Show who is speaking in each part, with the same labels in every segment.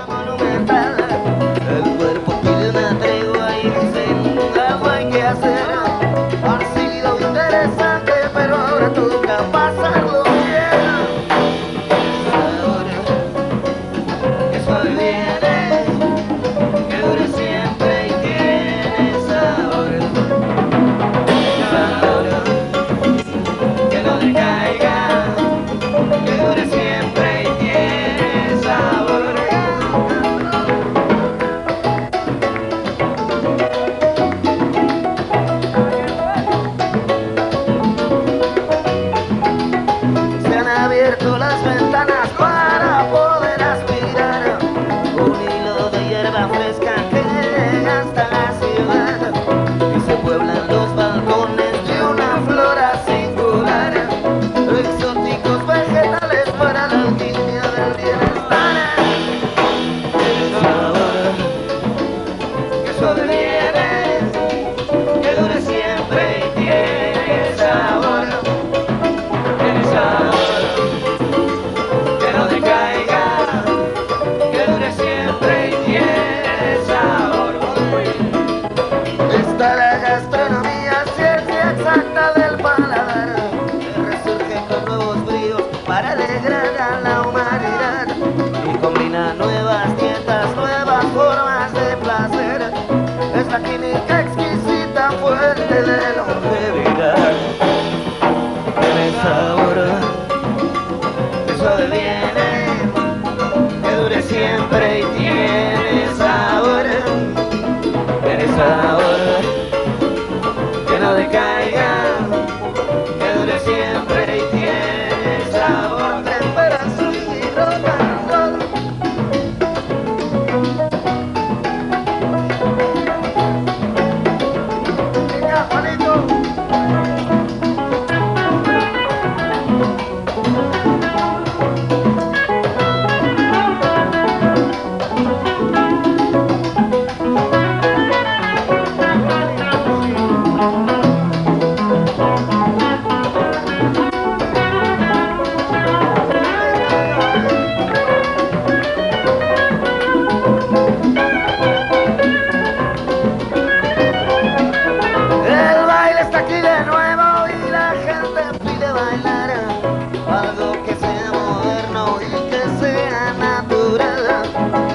Speaker 1: monumental. El cuerpo pide una tregua y dicen algo hay que hacer. Ha sido interesante, pero ahora toca pasarlo bien. Ahora que suave viene, que dure siempre y tiene sabor. Ahora que no decaiga, que dure siempre y tiene sabor. Se han abierto las ventanas para poder aspirar un hilo de hierba fresca que llega hasta la ciudad y se pueblan los balcones de una flora singular, exóticos vegetales para la alquimia del bienestar. El sabor que suave viene, que dure siempre y tiene sabor. Tiene sabor, que no decaiga, que dure siempre y tiene sabor. Está la gastronomía, ciencia exacta del paladar, que resurge con nuevos bríos para alegrar a la humanidad y combina nuevas dietas, nuevas formas de placer. Es la química exquisita, fuerte de longevidad. Tiene sabor, que suave viene, que dure siempre y tiene sabor. Tiene sabor, que no decaiga, que dure siempre y tiene sabor. Temperación y rock and roll. Venga, Juanito. El baile está aquí de nuevo y la gente pide bailar algo que sea moderno y que sea natural.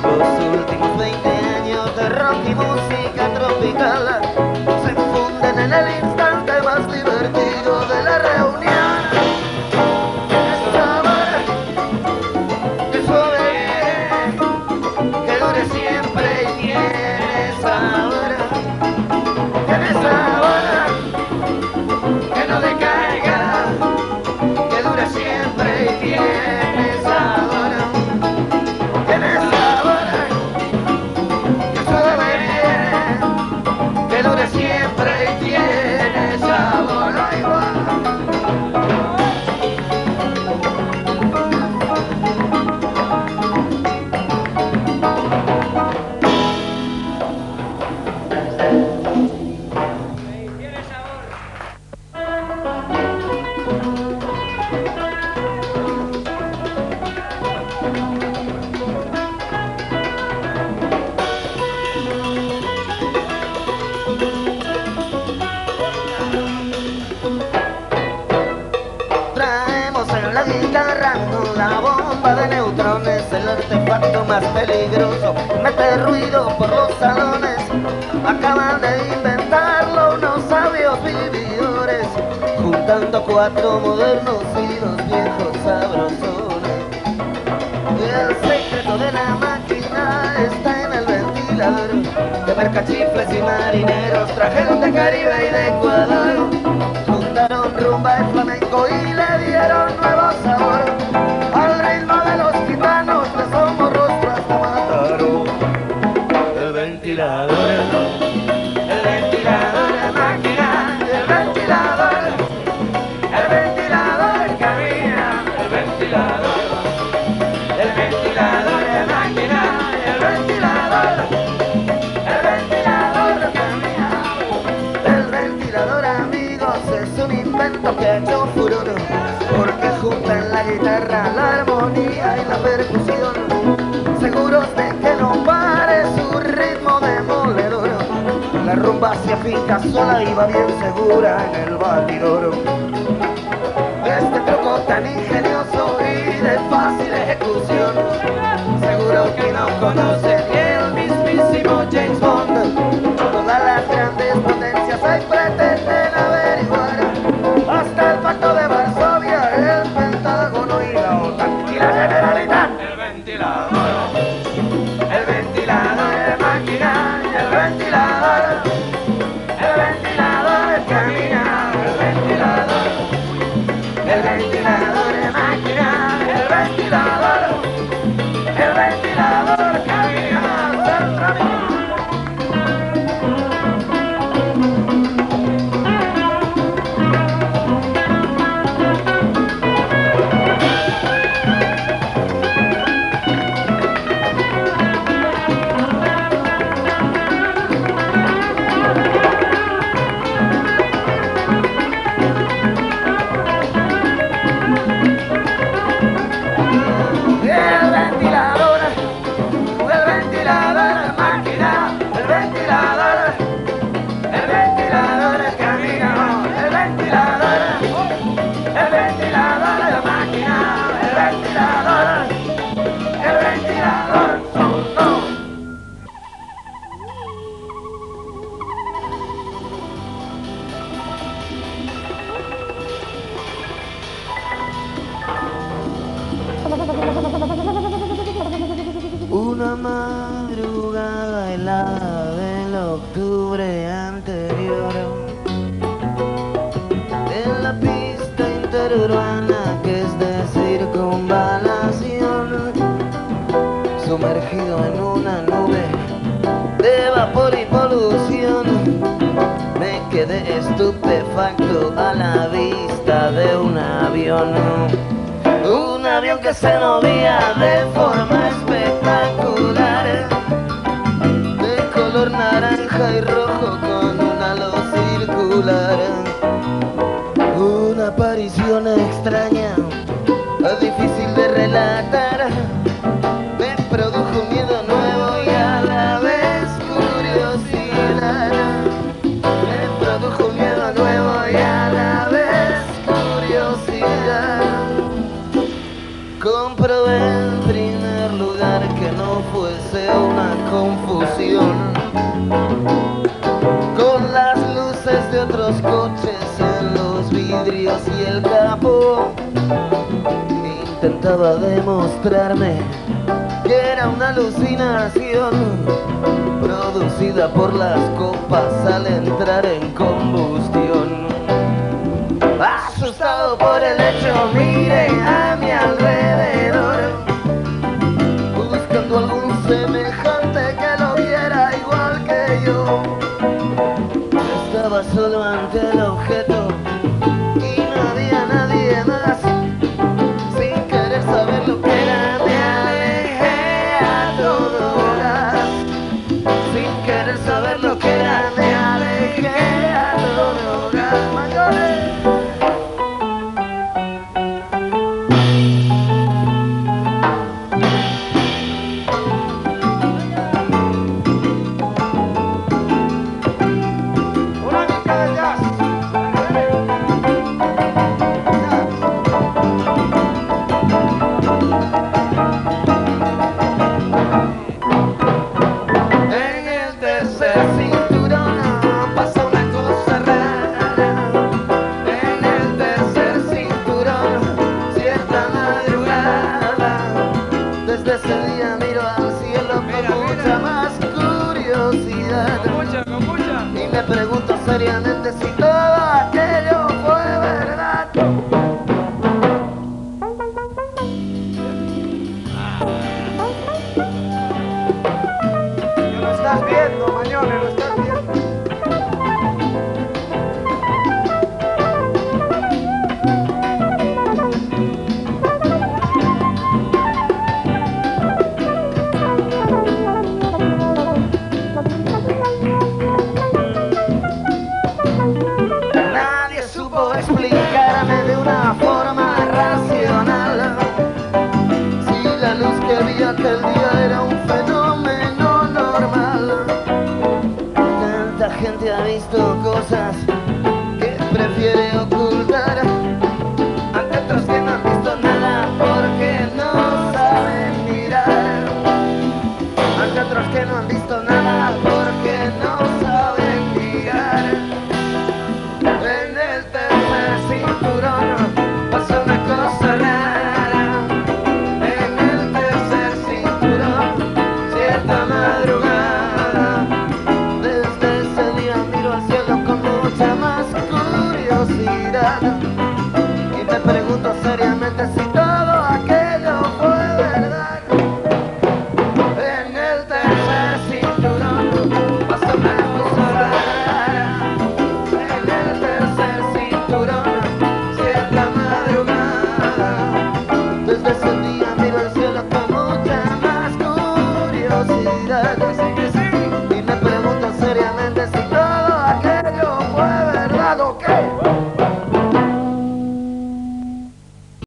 Speaker 1: Los últimos 20 años de rock y música tropical se funden en el instante más divertido de la reunión. Es sabor, que suave, que dure siempre y tiene sabor. Tiene sabor, que no decaiga, que dure siempre y tiene sabor. Tiene sabor, que suave viene, que dure siempre y tiene sabor. Ahí va. Traemos en la guitarra la bomba de neutrones, el artefacto más peligroso, mete ruido por los salones. Acaban de inventarlo unos sabios vividores, juntando cuatro modernos y dos viejos sabrosones. El secreto de la máquina está en el ventilador, que mercachifles y marineros trajeron de Caribe y de Ecuador. Juntaron rumba y flamenco y le dieron nuevo sabor al ritmo de los gitanos, de somos rostro hasta Mataró. El ventilador, máquina, el ventilador camina, el ventilador máquina, el ventilador camina. El ventilador, amigos, es un invento que ha hecho furor, porque junto finca sola iba bien segura en el batidor. Este truco tan ingenioso y de fácil ejecución, seguro que no conocen ni el mismísimo James Bond. Todas las grandes potencias ahí pretenden averiguar, hasta el pacto de Varsovia, el Pentágono y la OTAN y la Generalitat. El ventilador de máquina y el ventilador camina, el ventilador de máquina, el ventilador camina, centro. Una madrugada helada del octubre anterior, en la pista interurbana que es de circunvalación, sumergido en una nube de vapor y polución, me quedé estupefacto a la vista de un avión que se movía de forma espectacular, de color naranja y rojo con un halo circular. Una aparición extraña, difícil de relatar, me produjo miedo nuevo y a la vez curiosidad. Me produjo miedo nuevo y a la vez curiosidad. Comprobé en primer lugar que no fuese una confusión con las luces de otros coches en los vidrios y el capó. Intentaba demostrarme que era una alucinación producida por las copas al entrar en combustión. Asustado por el hecho, miré a mi alrededor, buscando algún semejante que lo viera igual que yo. Estaba solo ante el objeto y no había nadie más. Sin querer saber lo que era, me alejé a todo gas. Sin querer saber lo que era, me alejé a todo gas. ¡Mayores! juntos serían